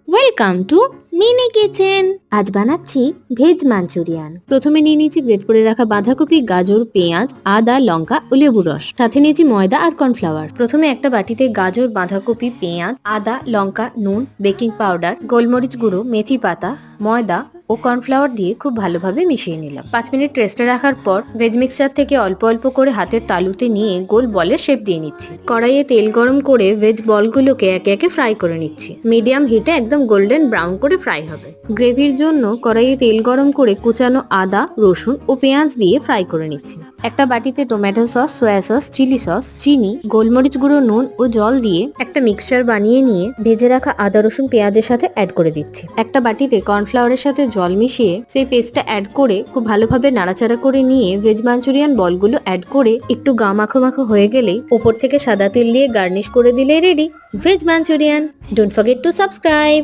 Welcome to mini kitchen. আজ বানাচ্ছি veg Manchurian. প্রথমে নিয়ে নিয়েছি গ্রেট করে রাখা বাঁধাকপি, গাজর, পেঁয়াজ, আদা, লঙ্কা ও লেবুর রস। সাথে নিয়েছি ময়দা আর কর্নফ্লাওয়ার। প্রথমে একটা বাটিতে গাজর, বাঁধাকপি, পেঁয়াজ, আদা, লঙ্কা, নুন, বেকিং পাউডার, গোলমরিচ গুঁড়ো, মেথি পাতা, ময়দা ও কর্নফ্লাওয়ার দিয়ে খুব ভালোভাবে মিশিয়ে নিলাম। 5 মিনিট রেস্টে রাখার পর ভেজ মিক্সচার থেকে অল্প অল্প করে হাতের তালুতে নিয়ে গোল বলের শেপ দিয়ে নিচ্ছি। কড়াইয়ে তেল গরম করে ভেজ বলগুলোকে একে একে ফ্রাই করে নিচ্ছি। মিডিয়াম হিটে একদম গোল্ডেন ব্রাউন করে ফ্রাই হবে। গ্রেভির জন্য কড়াইয়ে তেল গরম করে কুচানো আদা, রসুন ও পেঁয়াজ দিয়ে ফ্রাই করে নিচ্ছি। একটা বাটিতে tomato sauce, soya sauce, chilli sauce, চিনি, গোলমরিচ গুঁড়ো, নুন ও জল দিয়ে একটা মিক্সচার বানিয়ে নিয়ে ভেজে রাখা আদা, রসুন, পেঁয়াজের সাথে অ্যাড করে দিচ্ছি। একটা বাটিতে কর্নফ্লাওয়ারের সাথে জল মিশিয়ে সেই পেস্টটা অ্যাড করে খুব ভালোভাবে নাড়াচাড়া করে নিয়ে ভেজ মাঞ্চুরিয়ান বলগুলো অ্যাড করে একটু গা মাখো মাখো হয়ে গেলেই উপর থেকে সাদা তেল দিয়ে গার্নিশ করে দিলেই ready veg Manchurian. Don't forget to subscribe.